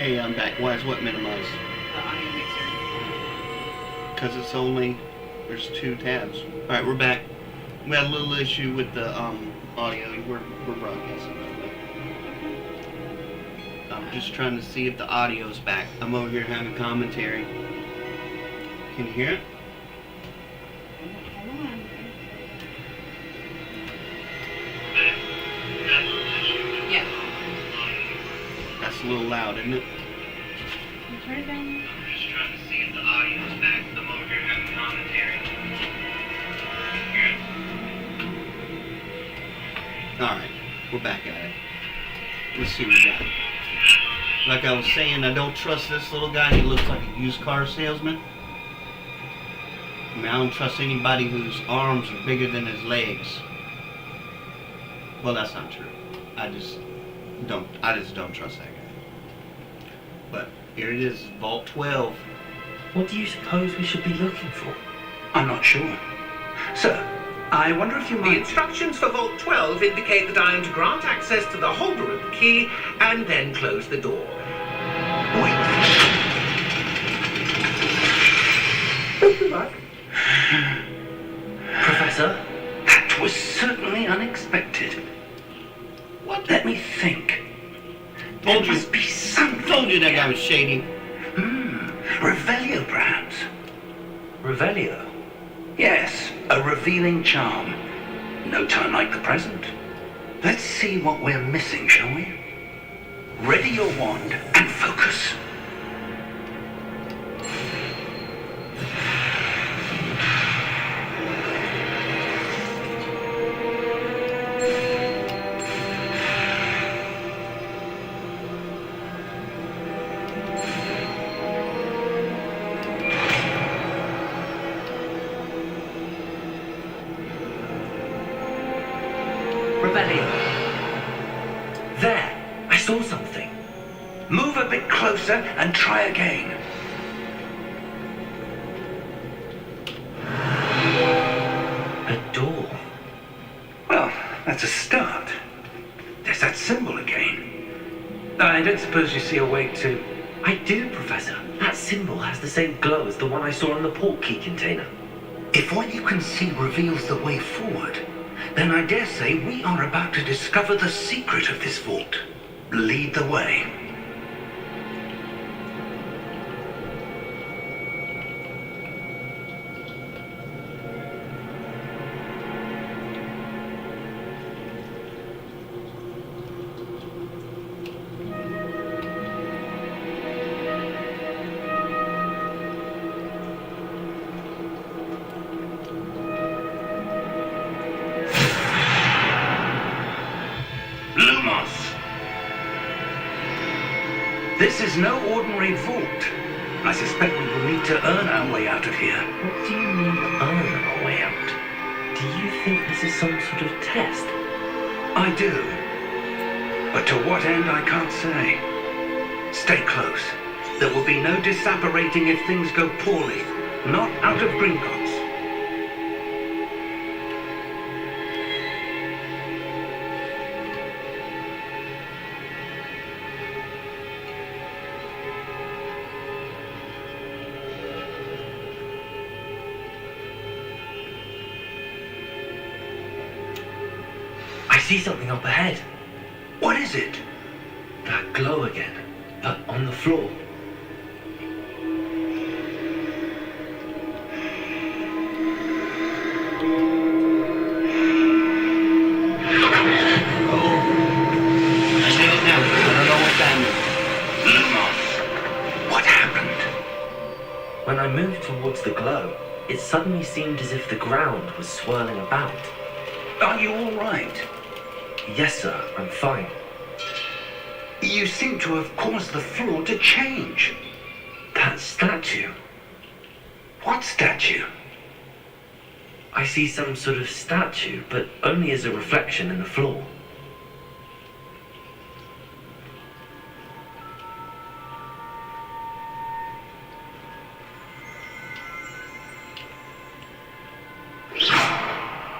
Hey, I'm back. Why is what minimized? The audio mixer. Because it's only... There's 2 tabs. Alright, we're back. We had a little issue with the audio. We're broadcasting, by the way. I'm just trying to see if the audio's back. I'm over here having commentary. Can you hear it? Hold on. Yeah. That's a little loud, isn't it? Can you turn it down? I'm just trying to see if the audio's back. I'm over here having commentary. Alright, we're back at it. Let's see what we got. Like I was saying, I don't trust this little guy. He looks like a used car salesman. I mean, I don't trust anybody whose arms are bigger than his legs. Well, that's not true. I just don't trust that guy. But here it is, Vault 12. What do you suppose we should be looking for? I'm not sure. Sir, I wonder if you The might... instructions for Vault 12 indicate that I am to grant access to the holder of the key and then close the door. Wait. Professor? That was certainly unexpected. What? Let me think. There Told you. must be something. Told you that guy was shady. Revelio, perhaps. Revelio? Yes, a revealing charm. No time like the present. Let's see what we're missing, shall we? Ready your wand and focus. Revelio. There! I saw something. Move a bit closer and try again. A door. Well, that's a start. There's that symbol again. I don't suppose you see a way to... I do, Professor. That symbol has the same glow as the one I saw in the port key container. If what you can see reveals the way forward, then I dare say we are about to discover the secret of this vault. Lead the way. Lumos! This is no ordinary vault. I suspect we will need to earn our way out of here. What do you mean, earn our way out? Do you think this is some sort of test? I do. But to what end, I can't say. Stay close. There will be no disapparating if things go poorly. Not out of Gringotts. I see something up ahead. What is it? That glow again, but on the floor. I didn't know. I don't know what that means. Lumos! What happened? When I moved towards the glow, it suddenly seemed as if the ground was swirling about. Are you all right? Yes, sir, I'm fine. You seem to have caused the floor to change. That statue. What statue? I see some sort of statue, but only as a reflection in the floor.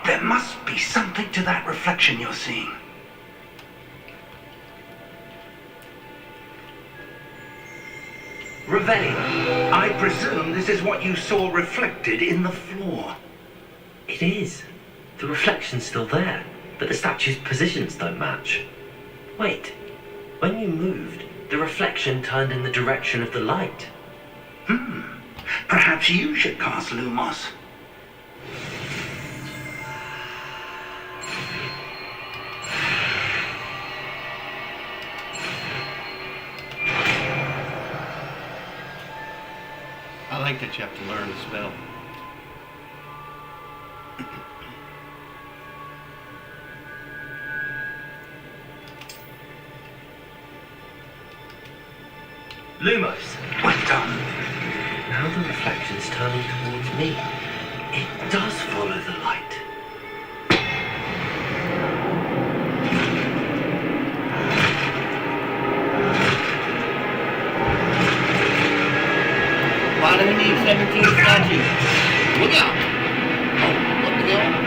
There must be something to that reflection you're seeing. Revelio. I presume this is what you saw reflected in the floor. It is. The reflection's still there, but the statue's positions don't match. Wait. When you moved, the reflection turned in the direction of the light. Perhaps you should cast Lumos. I like that you have to learn the spell. Lumos. Well done. Now the reflection's turning towards me. It does follow the light. Why do we need 17 statues? Look out! Oh, what the hell?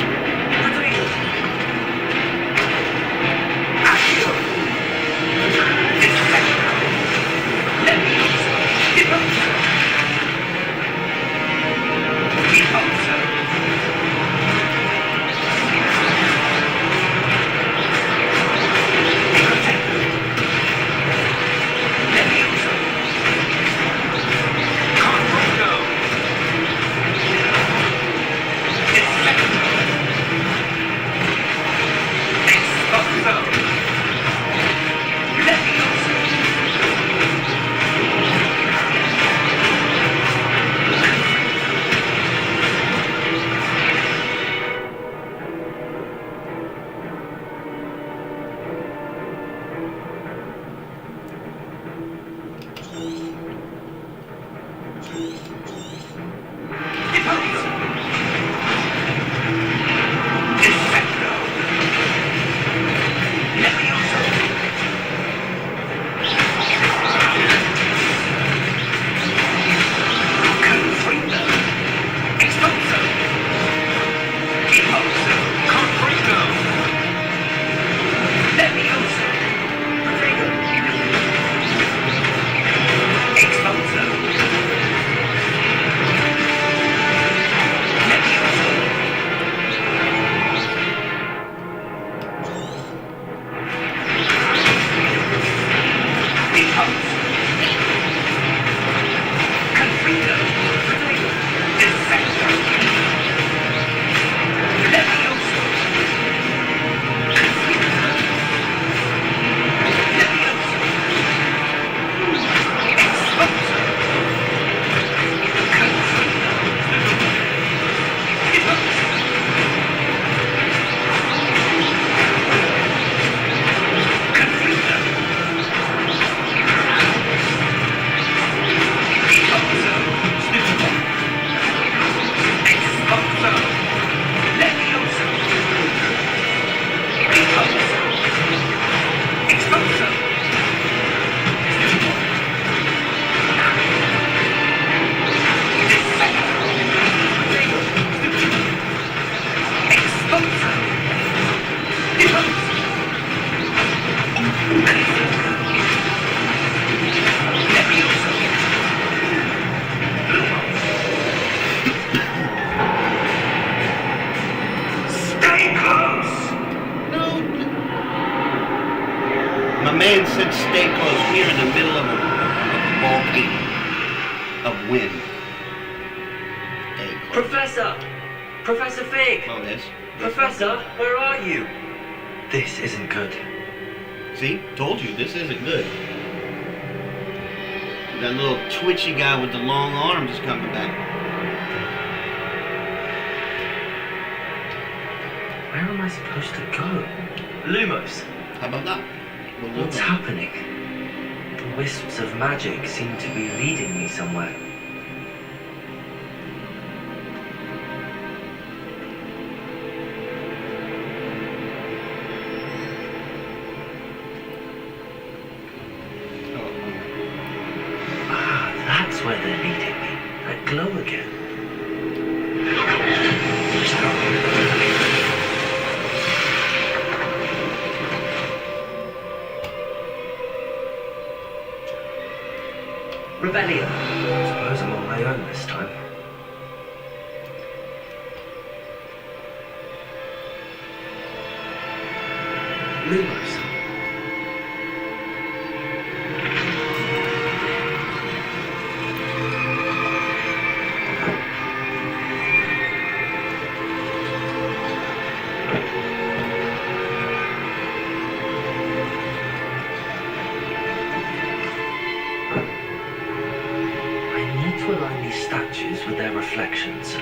Man said stay close. We're in the middle of a volcano of wind. Stay close. Professor! Professor Fig! Oh, yes. Professor, where are you? This isn't good. See? Told you, this isn't good. That little twitchy guy with the long arms is coming back. Where am I supposed to go? Lumos! How about that? What's happening? The wisps of magic seem to be leading me somewhere. Ah, that's where they're leading me. That glow again. Rebellion. I suppose I'm on my own this time. Lumos. To align these statues with their reflections.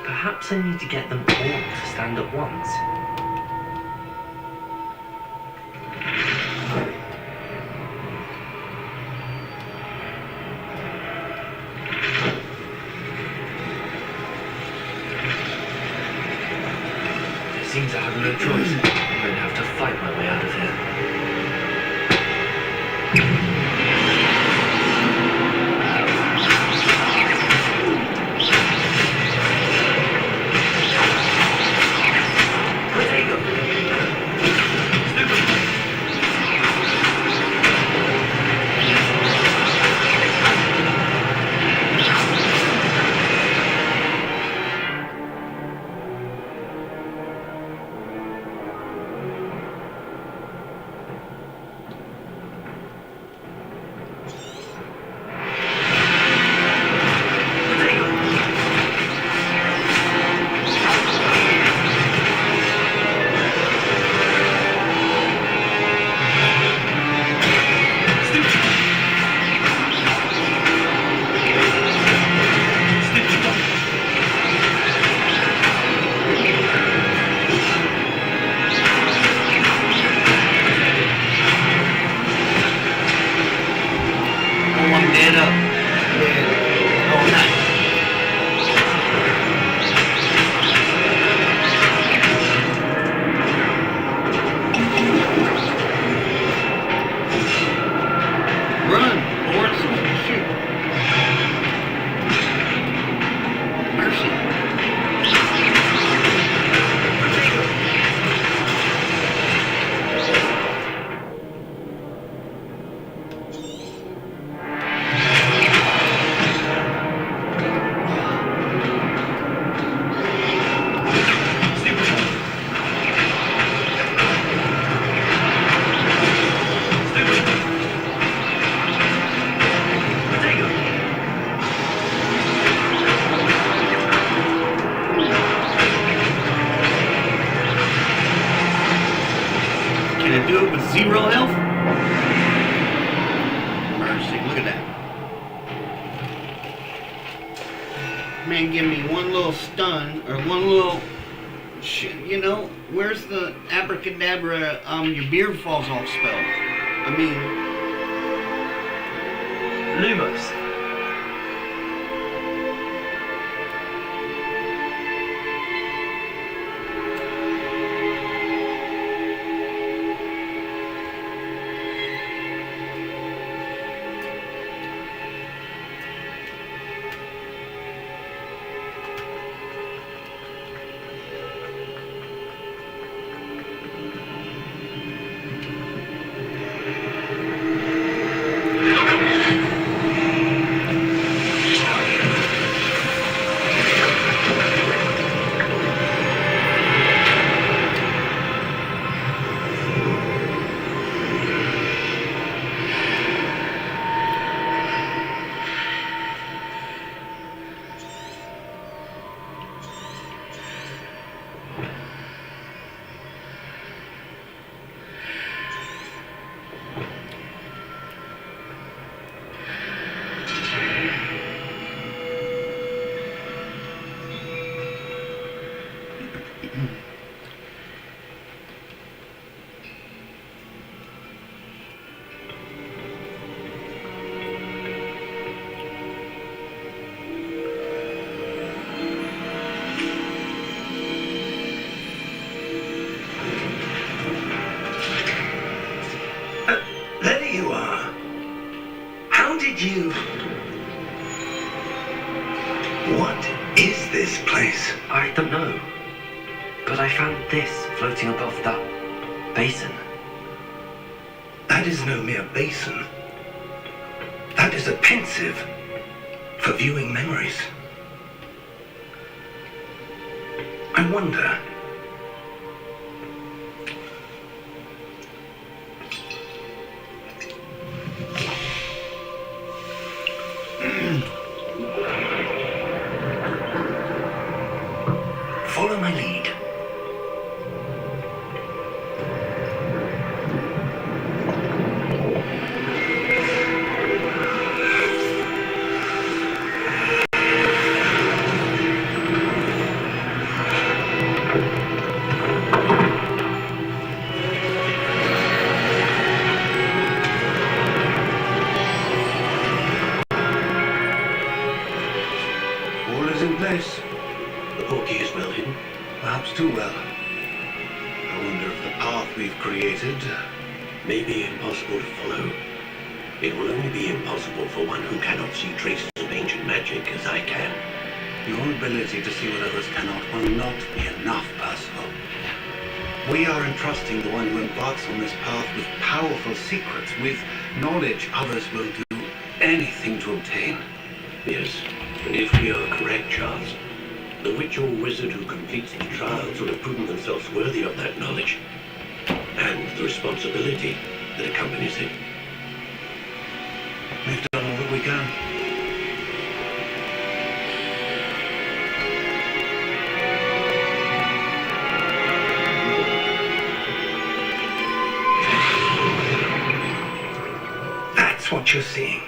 Perhaps I need to get them all to stand at once. It seems I have no choice. I'm going to have to fight my way out of here. Do it with 0 health? Mercy, look at that. Man, give me one little stun, or one little shit, you know, where's the abracadabra, your beard falls off spell? I mean... Lumos. did you? What is this place? I don't know. But I found this floating above that basin. That is no mere basin. That is a pensive for viewing memories. I wonder. Follow my lead. All is in place. The portkey is well hidden. Perhaps too well. I wonder if the path we've created May be impossible to follow. It will only be impossible for one who cannot see traces of ancient magic as I can. Your ability to see what others cannot will not be enough, Percival. We are entrusting the one who embarks on this path with powerful secrets, with knowledge others will do anything to obtain. Yes, and if we are correct, Charles, the witch or wizard who completes the trials will have proven themselves worthy of that knowledge and the responsibility that accompanies it. We've done all that we can. That's what you're seeing.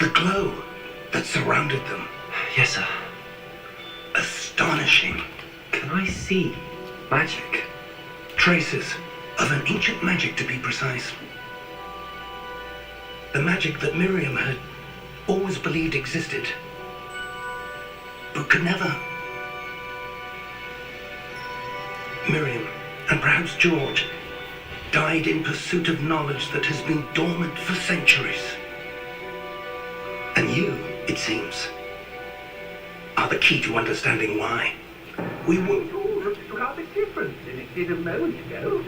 The glow that surrounded them. Yes, sir. Astonishing. Can I see magic? Traces of an ancient magic, to be precise. The magic that Miriam had always believed existed, but could never. Miriam, and perhaps George, died in pursuit of knowledge that has been dormant for centuries. And you, it seems, are the key to understanding why. We will. All looks rather different than it did a moment ago.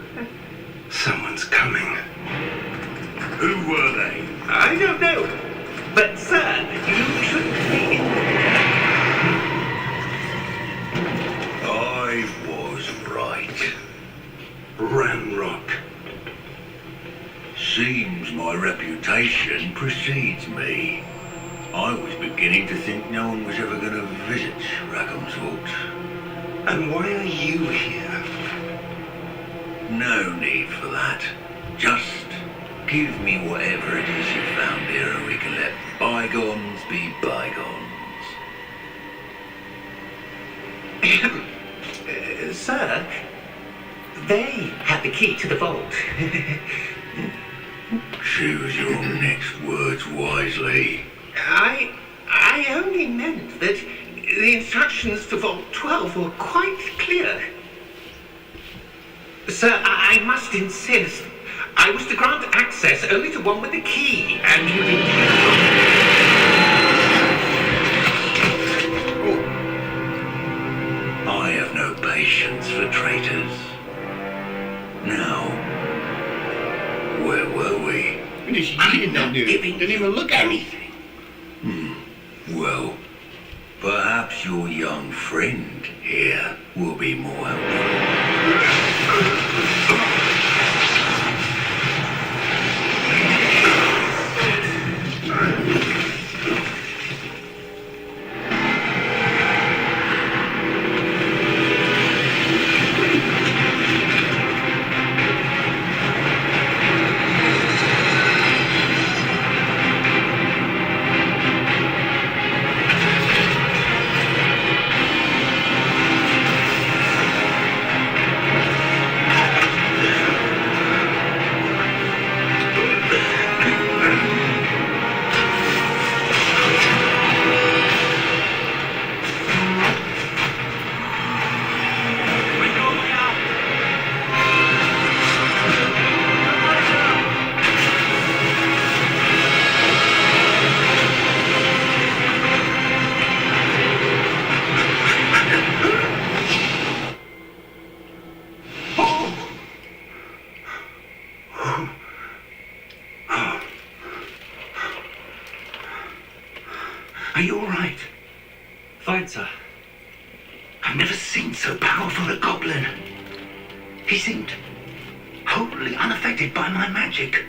Someone's coming. Who were they? I don't know. But, sir, you shouldn't be in I was right. Ramrock. Seems my reputation precedes me. I was beginning to think no one was ever going to visit Rackham's Vault. And why are you here? No need for that. Just give me whatever it is you found here and we can let bygones be bygones. Sir, they have the key to the vault. Choose your next words wisely. I only meant that the instructions to Vault 12 were quite clear. Sir, I must insist. I was to grant access only to one with the key, and you didn't I have no patience for traitors. Now, where were we? Just eating that dude. Didn't even look at me. Well, perhaps your young friend here will be more helpful. Are you all right? Fine, sir. I've never seen so powerful a goblin. He seemed wholly unaffected by my magic.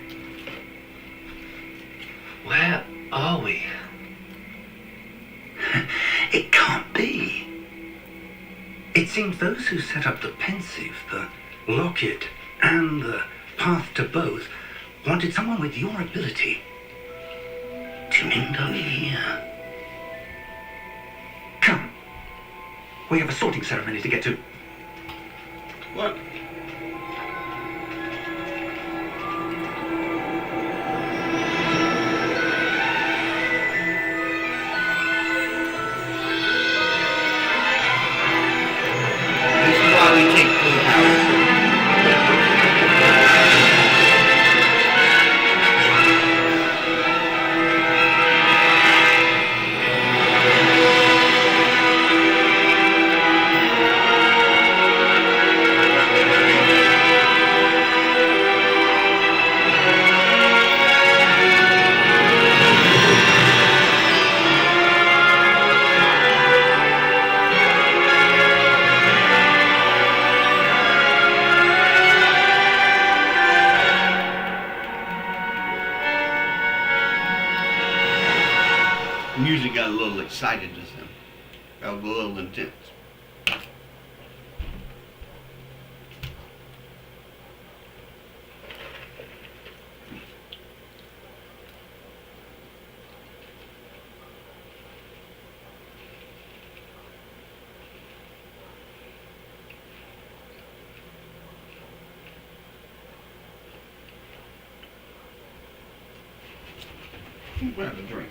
Where are we? It can't be. It seems those who set up the pensive, the locket, and the path to both wanted someone with your ability to end up here. Come. We have a sorting ceremony to get to. What? This is why we take full power. Music got a little excited just then. Got a little intense. Grab a drink.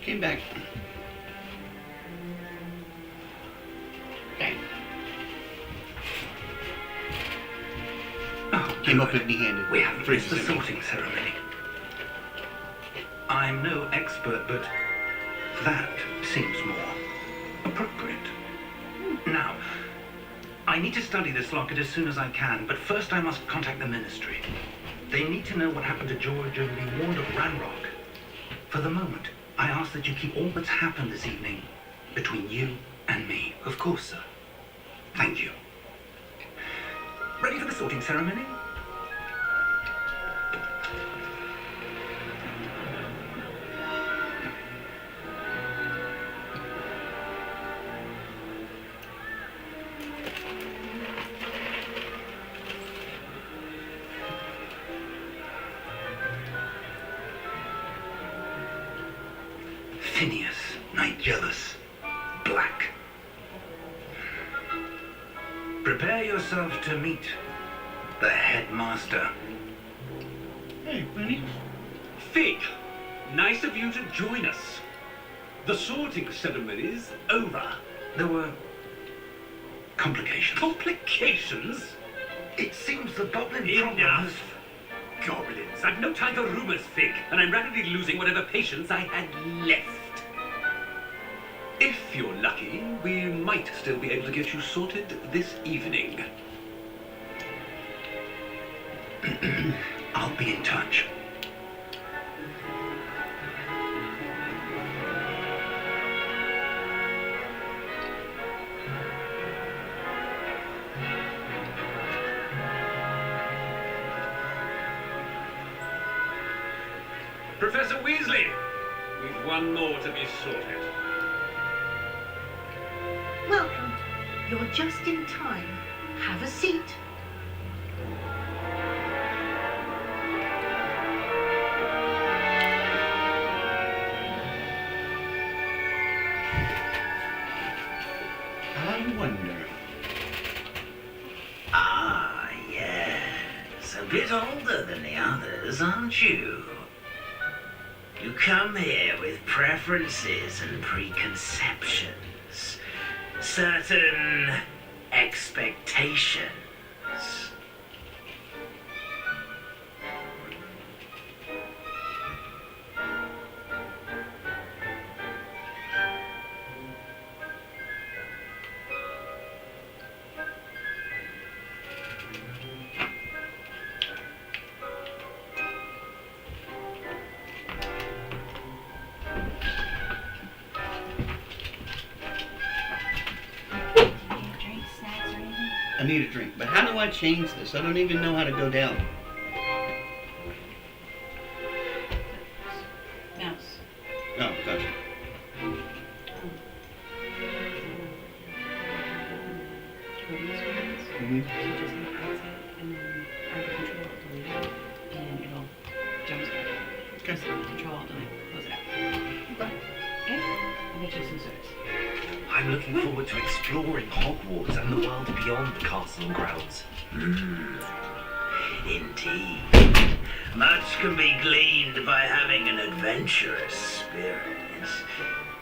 Came back. Okay. Oh, Came up good. empty-handed. We haven't Fridge missed the is empty. sorting ceremony. I'm no expert, but that seems more appropriate. Now, I need to study this locket as soon as I can, but first I must contact the Ministry. They need to know what happened to George and be warned of Ranrock. For the moment, I ask that you keep all that's happened this evening between you and me. Of course, sir. Thank you. Ready for the sorting ceremony? Phineas, Nigellus, Black. Prepare yourself to meet the headmaster. Hey, Benny. Fig, nice of you to join us. The sorting ceremony's over. There were complications. Complications? It seems the goblin problem has... Enough. Goblins. I've no time for rumors, Fig, and I'm rapidly losing whatever patience I had left. If you're lucky, we might still be able to get you sorted this evening. I'll be in touch. Professor Weasley, we've one more to be sorted. Welcome. You're just in time. Have a seat. I wonder. Ah, yes. A bit older than the others, aren't you? You come here with preferences and preconceptions. Certain expectations. need a drink. But how do I change this? I don't even know how to go down. Mouse. Oh, gotcha. Mm-hmm. So just hit exit and then control delete it, and it'll jumpstart it. Okay. So control delete, close it out. Okay? I'll get you some sodas. I'm looking forward to exploring Hogwarts and the world beyond the castle and grounds. Indeed. Much can be gleaned by having an adventurous spirit.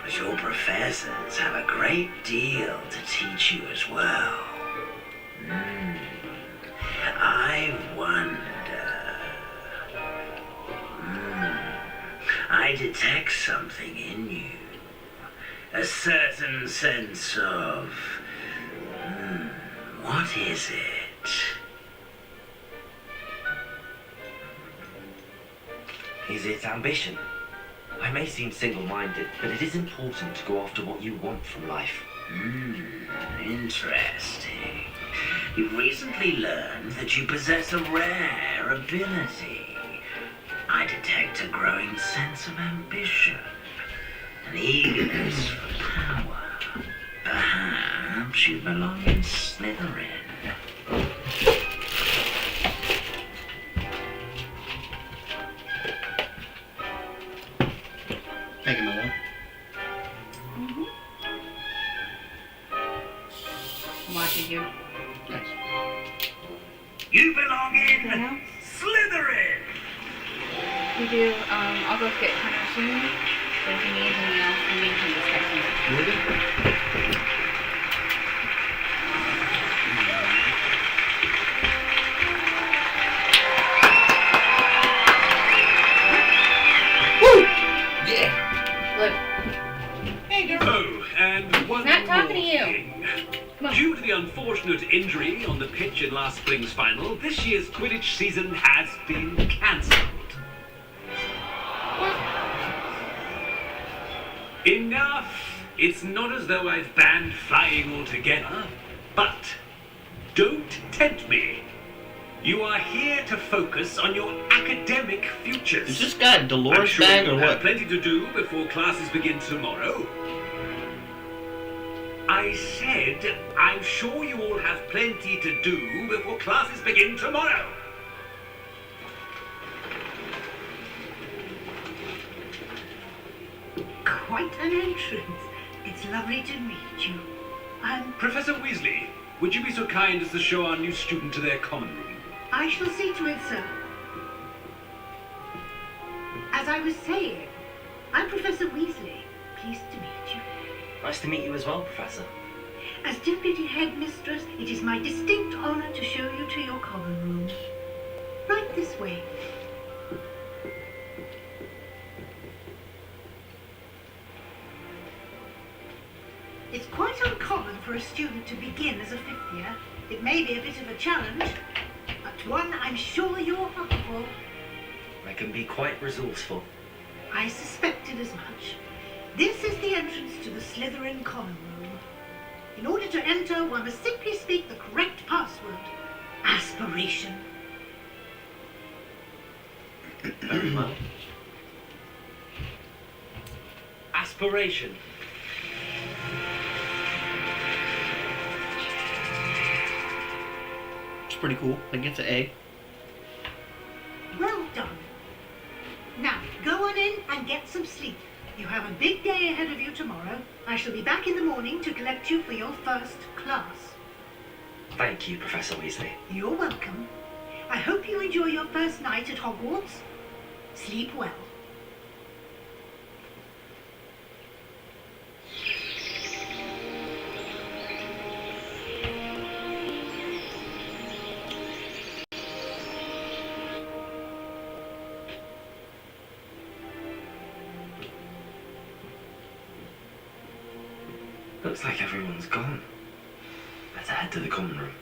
But your professors have a great deal to teach you as well. I wonder. I detect something in you. A certain sense of... what is it? Is it ambition? I may seem single-minded, but it is important to go after what you want from life. Interesting. You've recently learned that you possess a rare ability. I detect a growing sense of ambition, an eagerness for power. Perhaps you belong in Slytherin. Thank you, my love. I'm watching you. Nice. You belong in Anything else? Slytherin! We do, I'll go get Hunter soon. So if you need anything else, you can just text me. Really? Woo! Yeah! Look. Hey, girl. Oh, and one Not talking more to you. thing. Come on. Due to the unfortunate injury on the pitch in last spring's final, this year's Quidditch season has been cancelled. Enough! It's not as though I've banned flying altogether, but don't tempt me. You are here to focus on your academic futures. Is this guy a I'm Dolores sure bag or you have what? plenty to do before classes begin tomorrow. I said, I'm sure you all have plenty to do before classes begin tomorrow. Quite an entrance. It's lovely to meet you. Professor Weasley, would you be so kind as to show our new student to their common room? I shall see to it, sir. As I was saying, I'm Professor Weasley. Pleased to meet you. Nice to meet you as well, Professor. As Deputy Headmistress, it is my distinct honor to show you to your common room. Right this way. It's quite uncommon for a student to begin as a fifth year. It may be a bit of a challenge, but one I'm sure you're up for. I can be quite resourceful. I suspected as much. This is the entrance to the Slytherin common room. In order to enter, one must simply speak the correct password. Aspiration. Very well. Aspiration. It's pretty cool. I get the A. Well done. Now, go on in and get some sleep. You have a big day ahead of you tomorrow. I shall be back in the morning to collect you for your first class. Thank you, Professor Weasley. You're welcome. I hope you enjoy your first night at Hogwarts. Sleep well. Looks like everyone's gone. Better head to the common room.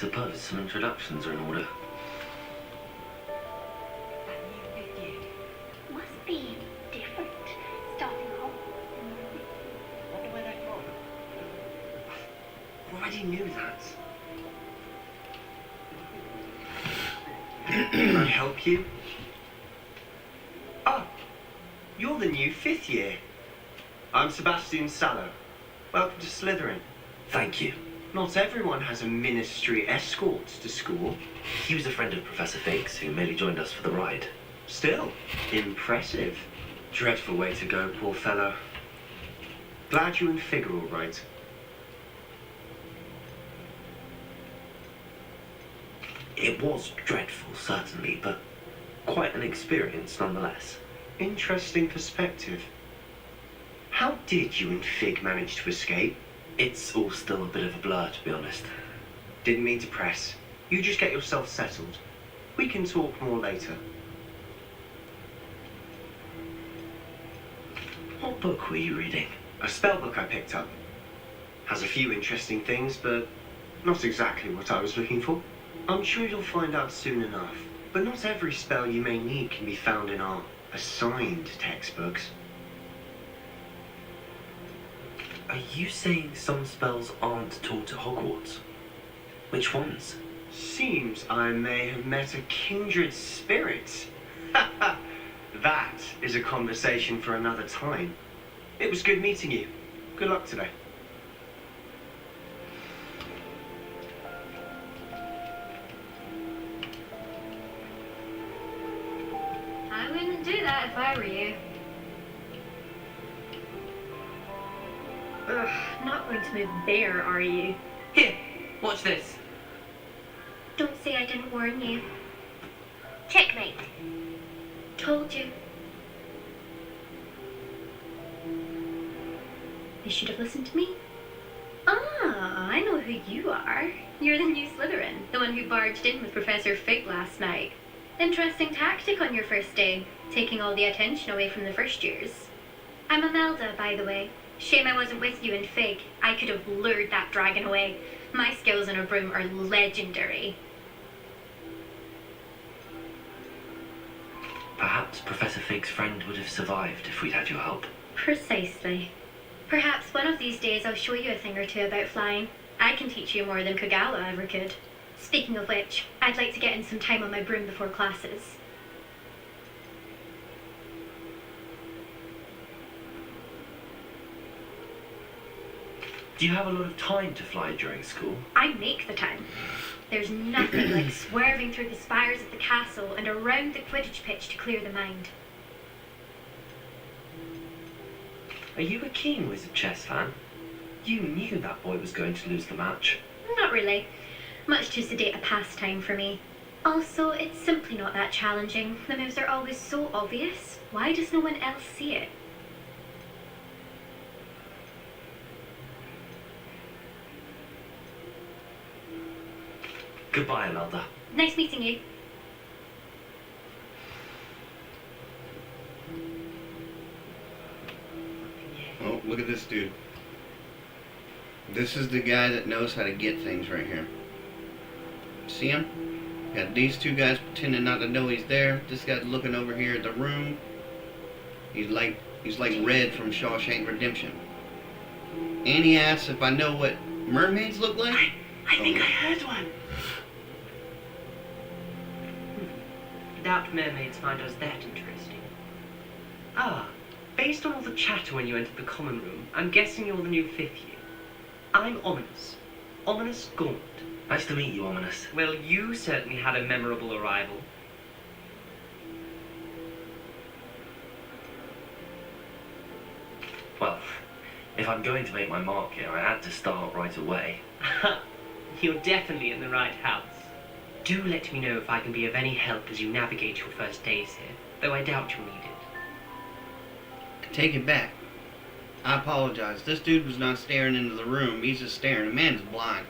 suppose some introductions are in order. Must be different, starting off. Wonder where they're from. Already knew that. Can I help you? Oh, you're the new 5th year. I'm Sebastian Sallow. Welcome to Slytherin. Thank you. Not everyone has a ministry escort to school. He was a friend of Professor Fig's who merely joined us for the ride. Still, impressive. Dreadful way to go, poor fellow. Glad you and Fig are all right. It was dreadful, certainly, but quite an experience nonetheless. Interesting perspective. How did you and Fig manage to escape? It's all still a bit of a blur, to be honest. Didn't mean to press. You just get yourself settled. We can talk more later. What book were you reading? A spellbook I picked up. Has a few interesting things, but not exactly what I was looking for. I'm sure you'll find out soon enough. But not every spell you may need can be found in our assigned textbooks. Are you saying some spells aren't taught at Hogwarts? Which ones? Seems I may have met a kindred spirit. That is a conversation for another time. It was good meeting you. Good luck today. I wouldn't do that if I were you. Ugh, not going to move there, are you? Here, watch this. Don't say I didn't warn you. Checkmate. Told you. You should have listened to me. Ah, I know who you are. You're the new Slytherin, the one who barged in with Professor Fig last night. Interesting tactic on your first day, taking all the attention away from the first years. I'm Imelda, by the way. Shame I wasn't with you and Fig. I could have lured that dragon away. My skills on a broom are legendary. Perhaps Professor Fig's friend would have survived if we'd had your help. Precisely. Perhaps one of these days I'll show you a thing or two about flying. I can teach you more than Kagawa ever could. Speaking of which, I'd like to get in some time on my broom before classes. Do you have a lot of time to fly during school? I make the time. There's nothing like swerving through the spires of the castle and around the Quidditch pitch to clear the mind. Are you a keen Wizard chess fan? You knew that boy was going to lose the match. Not really. Much too sedate a pastime for me. Also, it's simply not that challenging. The moves are always so obvious. Why does no one else see it? Goodbye, Imelda. Nice meeting you. Oh, look at this dude. This is the guy that knows how to get things right here. See him? Got these two guys pretending not to know he's there. This guy's looking over here at the room. He's like Red from Shawshank Redemption. And he asks if I know what mermaids look like. I think I heard one. Doubt mermaids find us that interesting. Ah, based on all the chatter when you entered the common room, I'm guessing you're the new 5th year. I'm Ominous. Ominous Gaunt. Nice to meet you, Ominous. Well, you certainly had a memorable arrival. Well, if I'm going to make my mark here, I had to start right away. You're definitely in the right house. Do let me know if I can be of any help as you navigate your first days here, though I doubt you'll need it. Take it back. I apologize. This dude was not staring into the room. He's just staring. The man is blind.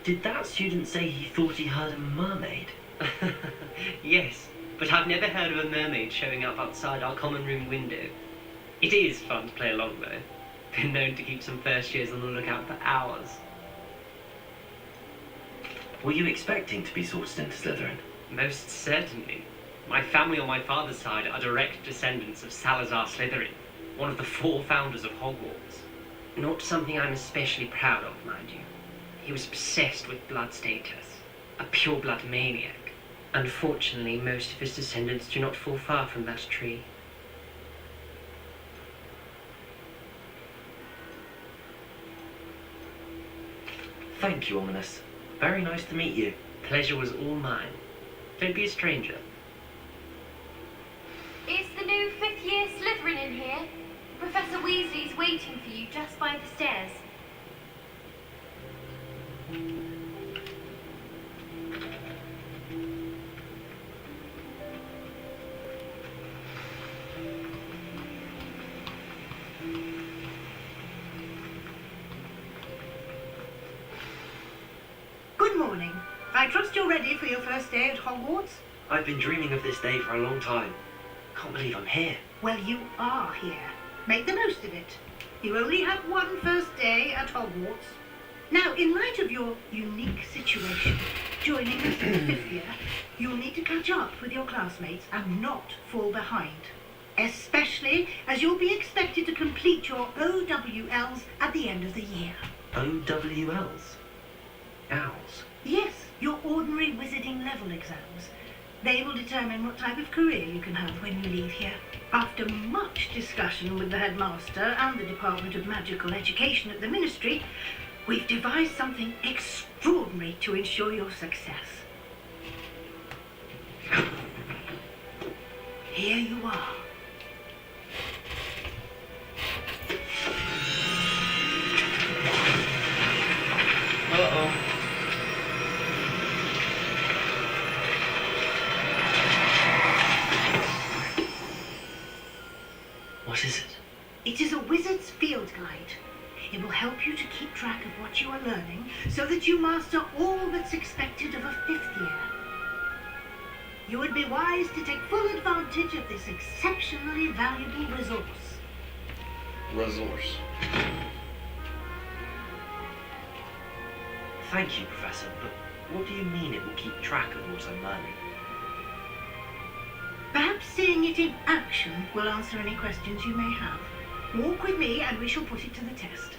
Did that student say he thought he heard a mermaid? Yes, but I've never heard of a mermaid showing up outside our common room window. It is fun to play along, though. Been known to keep some first years on the lookout for hours. Were you expecting to be sorted into Slytherin? Most certainly. My family on my father's side are direct descendants of Salazar Slytherin, one of the 4 founders of Hogwarts. Not something I'm especially proud of, mind you. He was obsessed with blood status, a pure-blood maniac. Unfortunately, most of his descendants do not fall far from that tree. Thank you, Ominous. Very nice to meet you. Pleasure was all mine. Don't be a stranger. Is the new 5th year Slytherin in here? Professor Weasley's waiting for you just by the stairs. Good morning. I trust you're ready for your first day at Hogwarts? I've been dreaming of this day for a long time. Can't believe I'm here. Well, you are here. Make the most of it. You only have one first day at Hogwarts. Now, in light of your unique situation, joining us in the 5th year, you'll need to catch up with your classmates and not fall behind. Especially as you'll be expected to complete your OWLs at the end of the year. OWLs? Owls? Yes, your ordinary wizarding level exams. They will determine what type of career you can have when you leave here. After much discussion with the headmaster and the Department of Magical Education at the Ministry, we've devised something extraordinary to ensure your success. Here you are. Uh-oh. What is it? It is a wizard's field guide. It will help you to keep track of what you are learning so that you master all that's expected of a 5th year. You would be wise to take full advantage of this exceptionally valuable resource. Resource. Thank you, Professor, but what do you mean it will keep track of what I'm learning? Perhaps seeing it in action will answer any questions you may have. Walk with me and we shall put it to the test.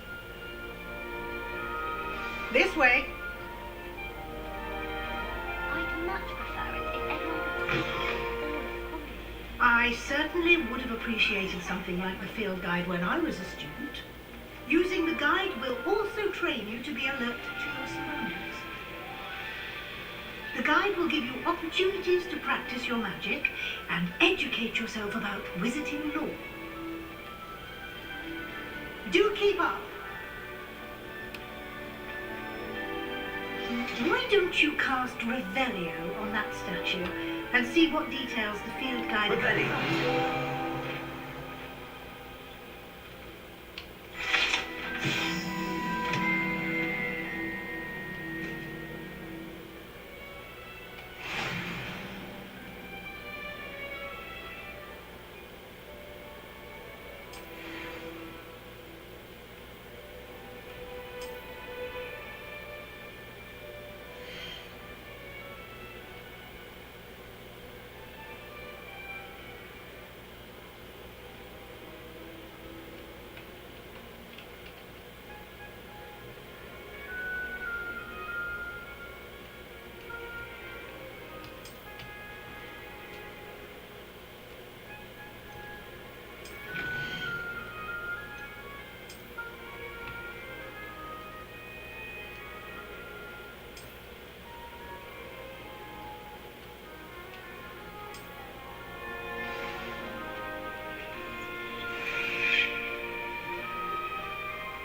This way. I'd much prefer it if everyone could I certainly would have appreciated something like the field guide when I was a student. Using the guide will also train you to be alert to your surroundings. The guide will give you opportunities to practice your magic and educate yourself about wizarding lore. Do keep up. Why don't you cast Revelio on that statue and see what details the field guide Revelio?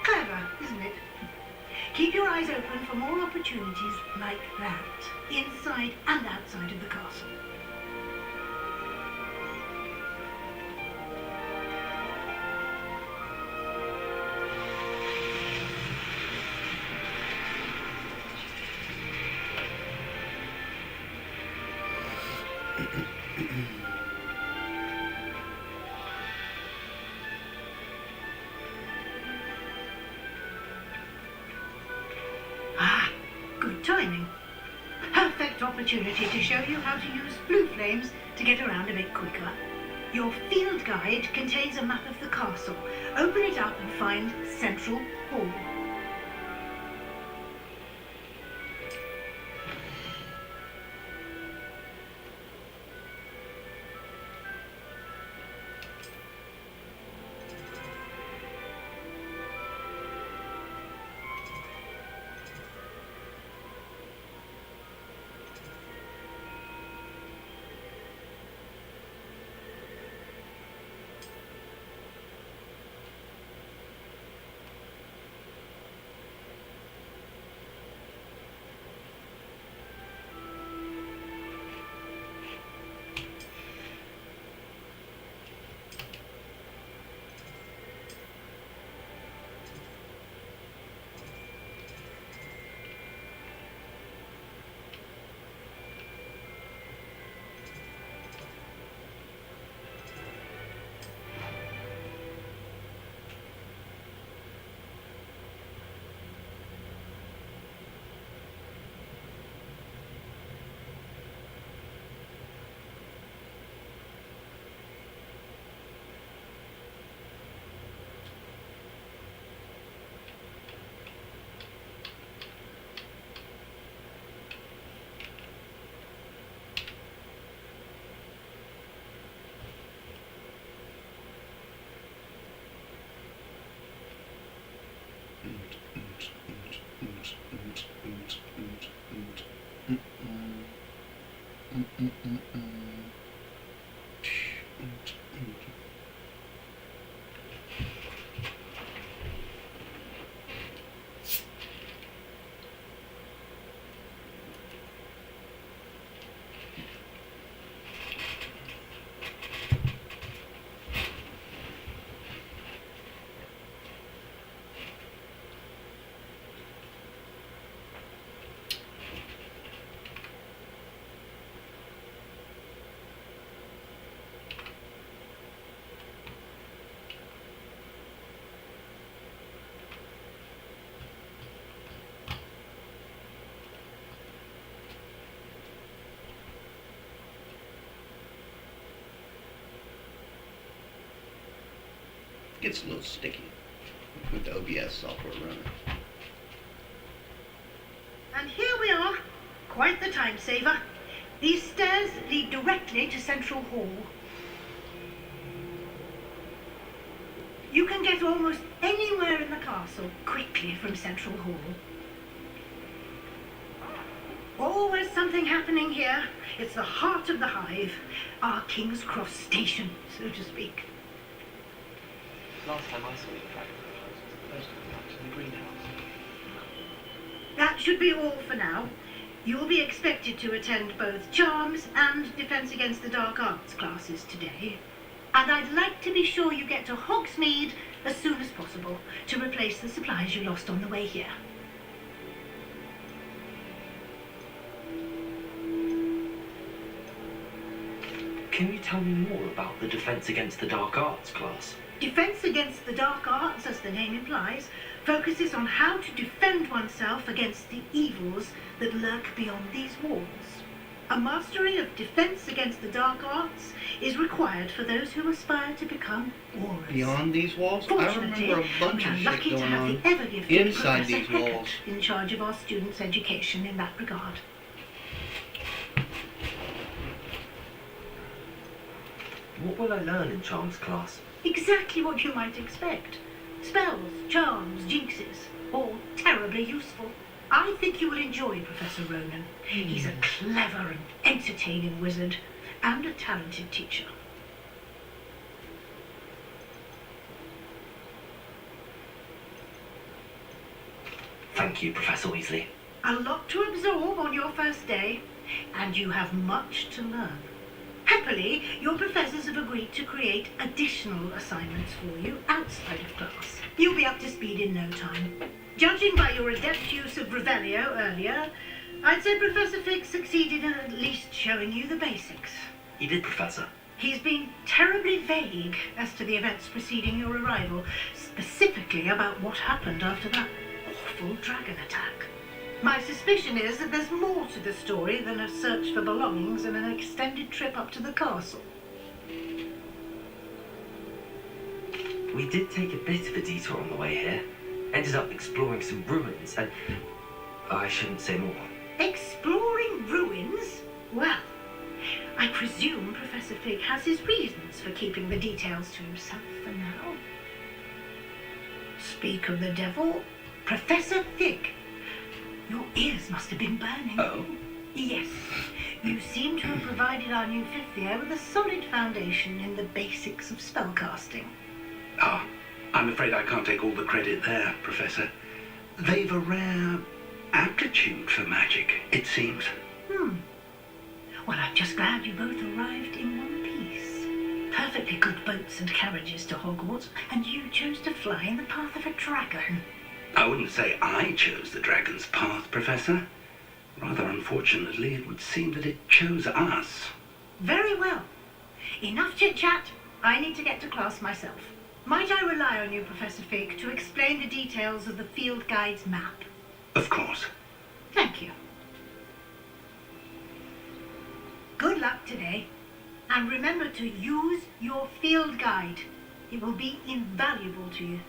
Clever, isn't it? Keep your eyes open for more opportunities like that, inside and outside of the castle. opportunity to show you how to use blue flames to get around a bit quicker. Your field guide contains a map of the castle. Open it up and find Central Hall. Gets a little sticky with the OBS software running. And here we are. Quite the time saver. These stairs lead directly to Central Hall. You can get almost anywhere in the castle quickly from Central Hall. Always something happening here. It's the heart of the hive, our King's Cross station, so to speak. Last time I saw you, Dragonflies was the first one in the greenhouse. That should be all for now. You'll be expected to attend both Charms and Defense Against the Dark Arts classes today. And I'd like to be sure you get to Hogsmeade as soon as possible to replace the supplies you lost on the way here. Can you tell me more about the Defense Against the Dark Arts class? Defense Against the Dark Arts, as the name implies, focuses on how to defend oneself against the evils that lurk beyond these walls. A mastery of Defense Against the Dark Arts is required for those who aspire to become aurors. Beyond these walls? I Fortunately, remember a bunch we of are shit lucky to going have on the ever-gifted inside Professor these Heckert walls. in charge of our students' education in that regard. What will I learn in Charms class? Exactly what you might expect. Spells, charms, jinxes, all terribly useful. I think you will enjoy Professor Ronan. He's a clever and entertaining wizard, and a talented teacher. Thank you, Professor Weasley. A lot to absorb on your first day, and you have much to learn. Happily, your professors have agreed to create additional assignments for you outside of class. You'll be up to speed in no time. Judging by your adept use of Revelio earlier, I'd say Professor Fig succeeded in at least showing you the basics. You did, Professor. He's been terribly vague as to the events preceding your arrival, specifically about what happened after that awful dragon attack. My suspicion is that there's more to the story than a search for belongings and an extended trip up to the castle. We did take a bit of a detour on the way here. Ended up exploring some ruins and... I shouldn't say more. Exploring ruins? Well, I presume Professor Fig has his reasons for keeping the details to himself for now. Speak of the devil, Professor Fig. Your ears must have been burning. Oh? Yes. You seem to have provided our new fifth year with a solid foundation in the basics of spellcasting. Ah, I'm afraid I can't take all the credit there, Professor. They've a rare aptitude for magic, it seems. Well, I'm just glad you both arrived in one piece. Perfectly good boats and carriages to Hogwarts, and you chose to fly in the path of a dragon. I wouldn't say I chose the dragon's path, Professor. Rather unfortunately, it would seem that it chose us. Very well. Enough chit-chat. I need to get to class myself. Might I rely on you, Professor Fig, to explain the details of the field guide's map? Of course. Thank you. Good luck today. And remember to use your field guide. It will be invaluable to you.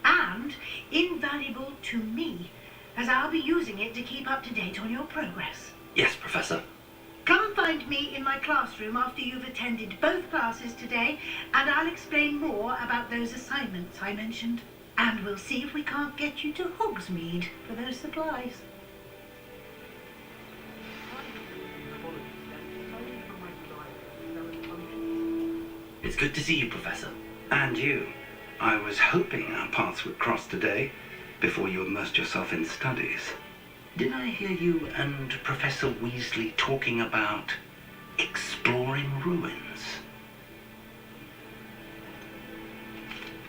And invaluable to me, as I'll be using it to keep up to date on your progress. Yes, Professor. Come and find me in my classroom after you've attended both classes today, and I'll explain more about those assignments I mentioned. And we'll see if we can't get you to Hogsmeade for those supplies. It's good to see you, Professor. And you. I was hoping our paths would cross today, before you immersed yourself in studies. Didn't I hear you and Professor Weasley talking about exploring ruins?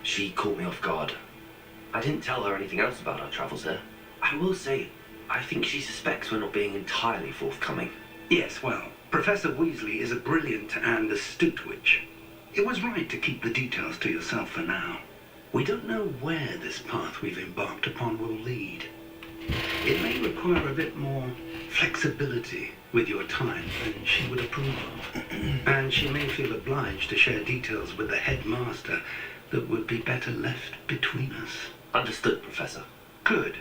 She caught me off guard. I didn't tell her anything else about our travels there. I will say, I think she suspects we're not being entirely forthcoming. Yes, well, Professor Weasley is a brilliant and astute witch. It was right to keep the details to yourself for now. We don't know where this path we've embarked upon will lead. It may require a bit more flexibility with your time than she would approve of. And she may feel obliged to share details with the headmaster that would be better left between us. Understood, Professor. Good.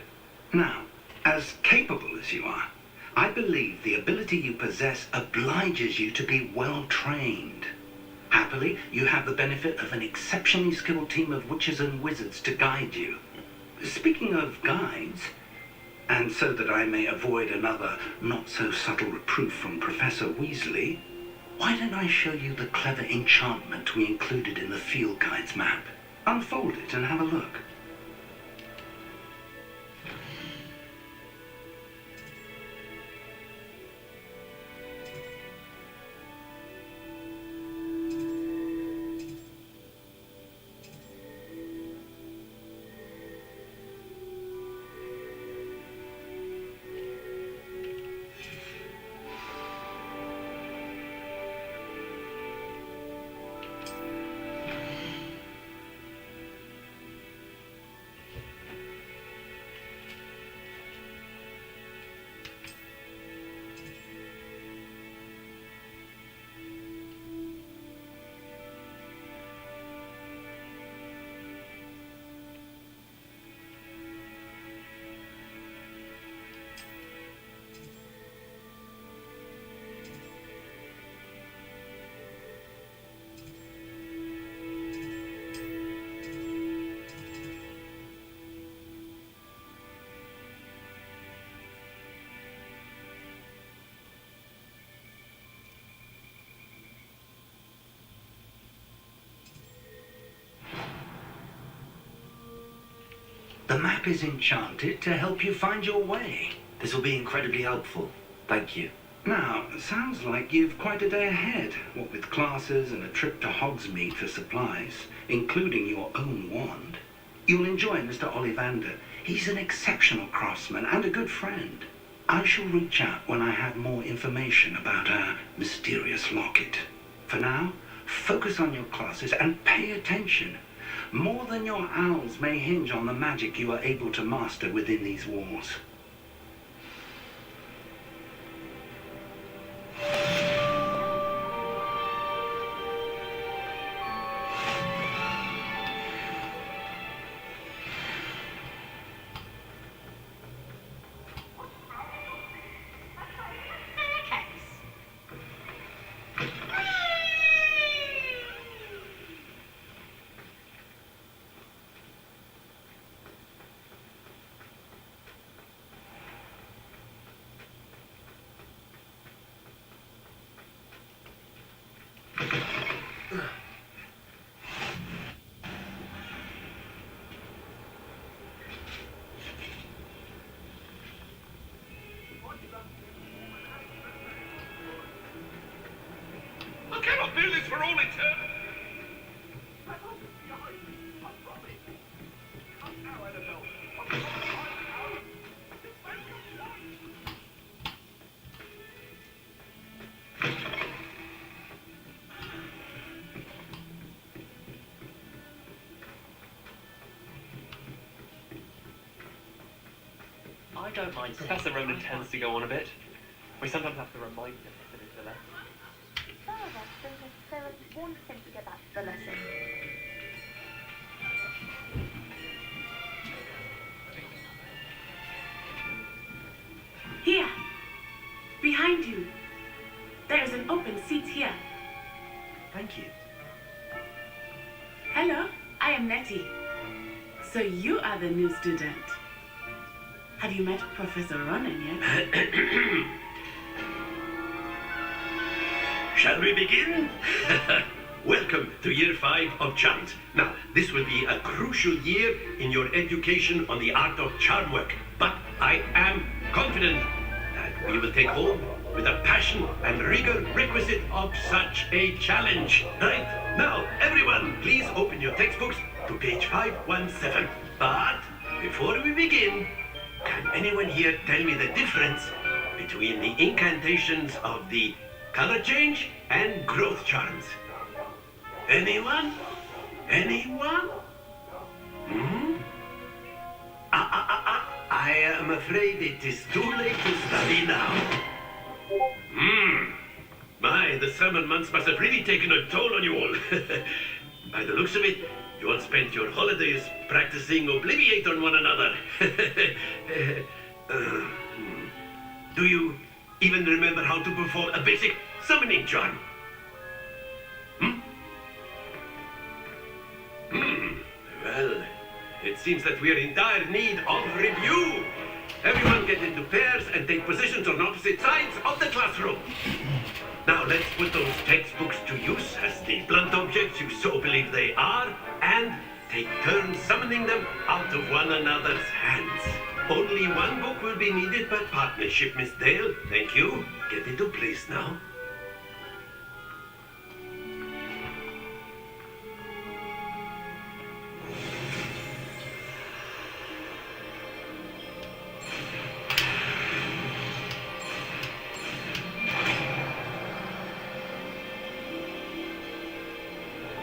Now, as capable as you are, I believe the ability you possess obliges you to be well trained. Happily, you have the benefit of an exceptionally skilled team of witches and wizards to guide you. Speaking of guides, and so that I may avoid another not-so-subtle reproof from Professor Weasley, why don't I show you the clever enchantment we included in the field guide's map? Unfold it and have a look. The map is enchanted to help you find your way. This will be incredibly helpful. Thank you. Now, sounds like you've quite a day ahead, what with classes and a trip to Hogsmeade for supplies, including your own wand. You'll enjoy Mr. Ollivander. He's an exceptional craftsman and a good friend. I shall reach out when I have more information about our mysterious locket. For now, focus on your classes and pay attention. More than your owls may hinge on the magic you are able to master within these walls. I cannot do this for all eternity. I don't mind. Professor Ronan tends to go on a bit. We sometimes have to remind him that it's a lesson. Father don't necessarily want him to get back to the lesson. Here, behind you. There is an open seat here. Thank you. Hello, I am Nettie. So you are the new student. Have you met Professor Ronan yet? Shall we begin? Welcome to Year 5 of Charms. Now, this will be a crucial year in your education on the art of charm work. But I am confident that we will take home with the passion and rigor requisite of such a challenge. Right? Now, everyone, please open your textbooks to page 517. But before we begin, can anyone here tell me the difference between the incantations of the color change and growth charms? Anyone? Anyone? I am afraid it is too late to study now. My, the summer months must have really taken a toll on you all. By the looks of it, you all spent your holidays practicing Obliviate on one another. Do you even remember how to perform a basic summoning charm? Well, it seems that we are in dire need of review. Everyone get into pairs and take positions on opposite sides of the classroom. Now let's put those textbooks to use as the blunt objects you so believe they are, and take turns summoning them out of one another's hands. Only one book will be needed per partnership, Miss Dale. Thank you. Get into place now.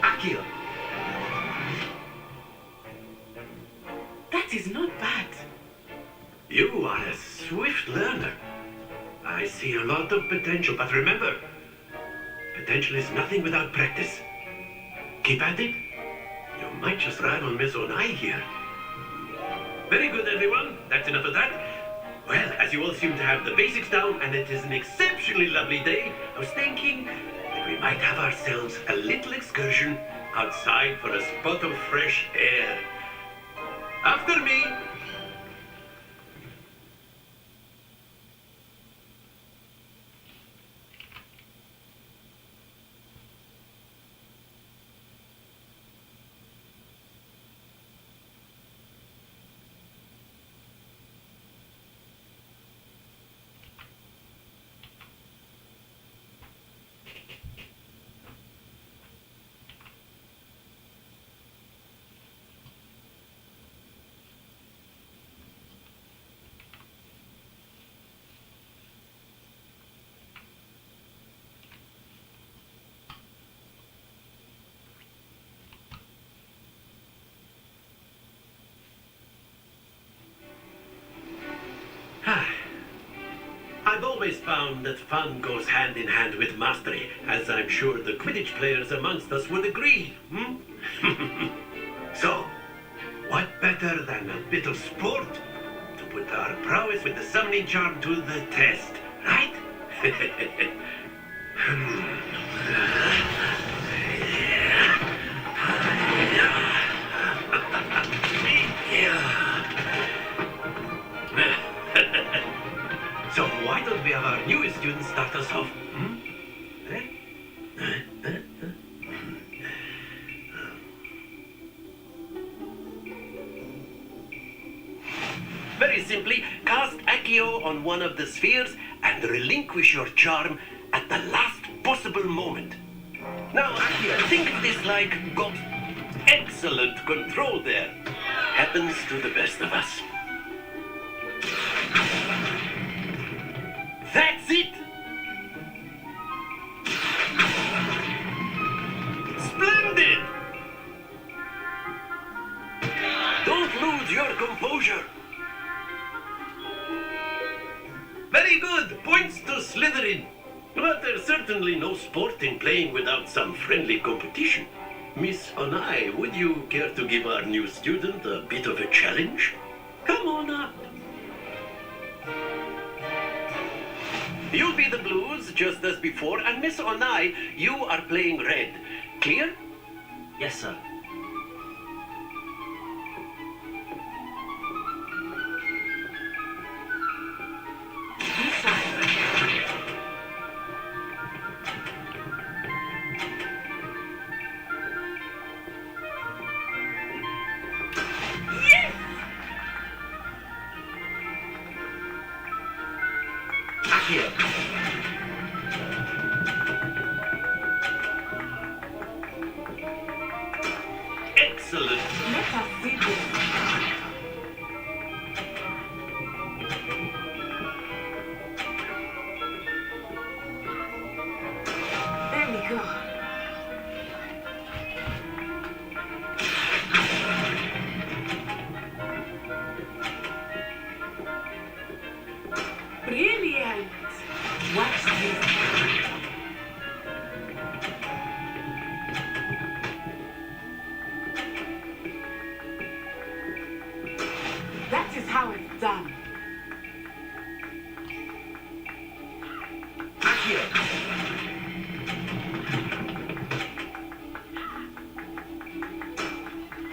Akio. That is not bad. You are a swift learner. I see a lot of potential, but remember, potential is nothing without practice. Keep at it. You might just rival Miss Onai here. Very good, everyone. That's enough of that. Well, as you all seem to have the basics down, and it is an exceptionally lovely day, I was thinking that we might have ourselves a little excursion outside for a spot of fresh air. After me. I've always found that fun goes hand in hand with mastery, as I'm sure the Quidditch players amongst us would agree. So, what better than a bit of sport to put our prowess with the summoning charm to the test, right? So why don't we have our newest student start us off? simply cast Accio on one of the spheres and relinquish your charm at the last possible moment. Now, Accio, think of this like got excellent control there. Happens to the best of us. That's it! Splendid! Don't lose your composure. Very good. Points to Slytherin. But there's certainly no sport in playing without some friendly competition. Miss Onai, would you care to give our new student a bit of a challenge? Come on up. You'll be the blues, just as before, and Miss Onai, you are playing red. Clear? Yes, sir. Accio. Excellent. Let us see this. There we go. Brilliant. Watch this. That is how it's done. Accio.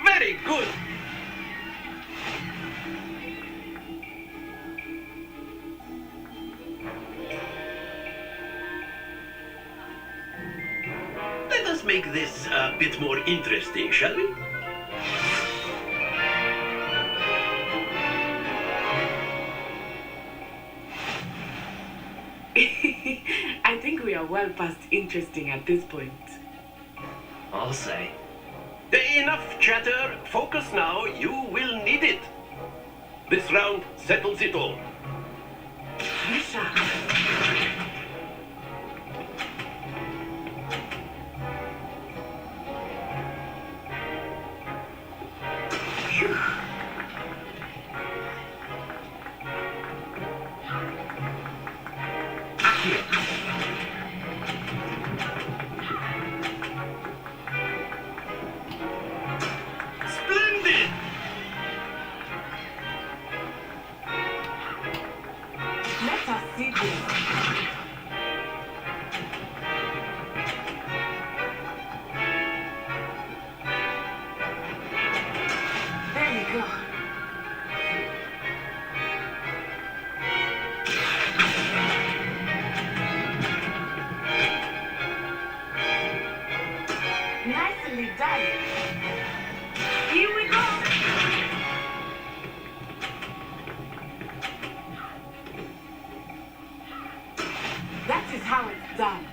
Very good. Let us make this a bit more interesting, shall we? I think we are well past interesting at this point. I'll say. Enough chatter. Focus now. You will need it. This round settles it all. Be sharp. Phew. Splendid! Let us see this. There we go. Nicely done. Here we go. That is how it's done.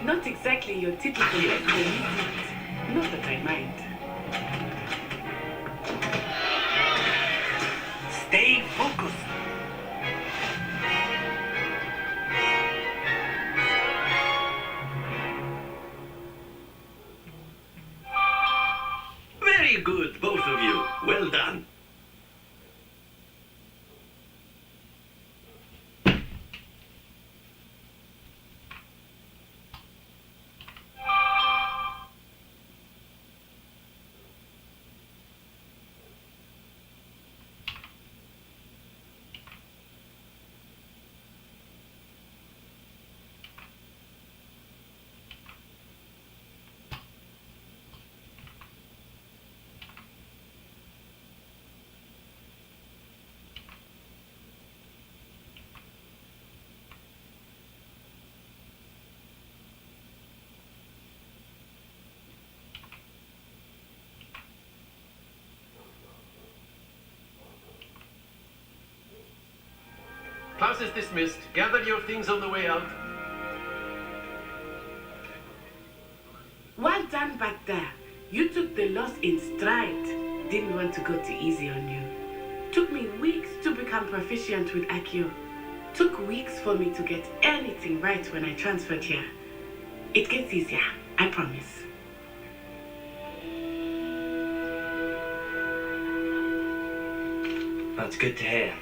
Not exactly your typical lesson, is it? Not that I mind. Stay focused. Very good, both of you. Well done. Class is dismissed. Gather your things on the way out. Well done back there. You took the loss in stride. Didn't want to go too easy on you. Took me weeks to become proficient with Accio. Took weeks for me to get anything right when I transferred here. It gets easier, I promise. That's good to hear.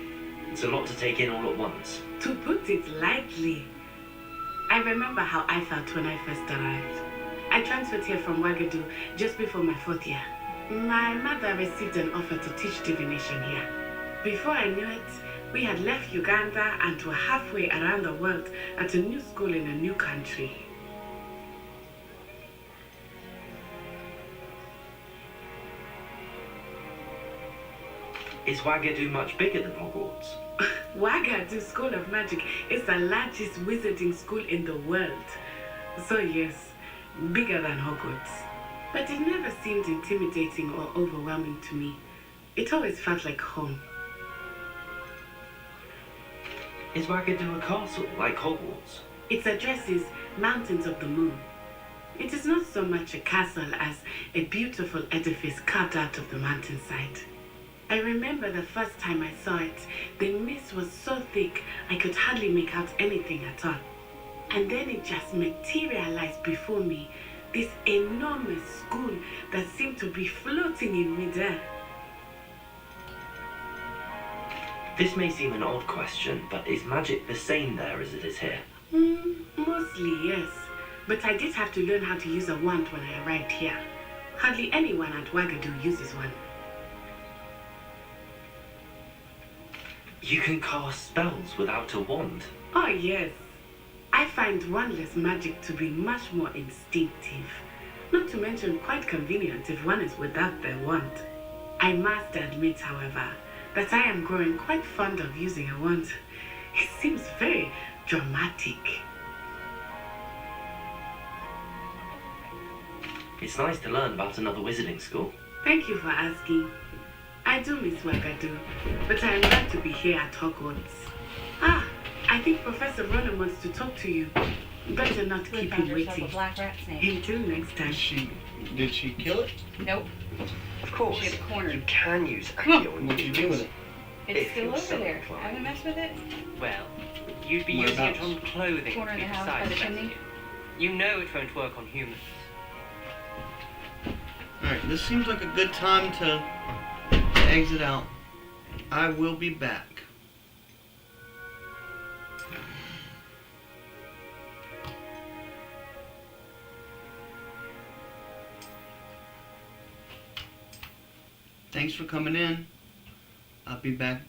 It's a lot to take in all at once. To put it lightly, I remember how I felt when I first arrived. I transferred here from Wagadu just before my 4th year. My mother received an offer to teach divination here. Before I knew it, we had left Uganda and were halfway around the world at a new school in a new country. Is Wagadu much bigger than Hogwarts? Wagadu School of Magic is the largest wizarding school in the world. So yes, bigger than Hogwarts. But it never seemed intimidating or overwhelming to me. It always felt like home. Is Wagadu a castle, like Hogwarts? Its address is Mountains of the Moon. It is not so much a castle as a beautiful edifice carved out of the mountainside. I remember the first time I saw it, the mist was so thick I could hardly make out anything at all. And then it just materialized before me, this enormous school that seemed to be floating in midair. This may seem an odd question, but is magic the same there as it is here? Mostly, yes. But I did have to learn how to use a wand when I arrived here. Hardly anyone at Wagadu uses one. You can cast spells without a wand? Oh, yes. I find wandless magic to be much more instinctive. Not to mention quite convenient if one is without their wand. I must admit, however, that I am growing quite fond of using a wand. It seems very dramatic. It's nice to learn about another wizarding school. Thank you for asking. I do miss Wagadu, but I am glad to be here at Hogwarts. I think Professor Ronan wants to talk to you. Better not keep him waiting. A black rat snake. Until next time. Did she kill it? Nope. Of course. She had it cornered. You can use Accio and What did you do with it? It's If still you're over so there. inclined. Haven't messed with it? Well, you'd be using it Whereabouts? on clothing. Corner to of be the house by the precise, chimney. You know it won't work on humans. Alright, this seems like a good time to exit out. I will be back. Thanks for coming in. I'll be back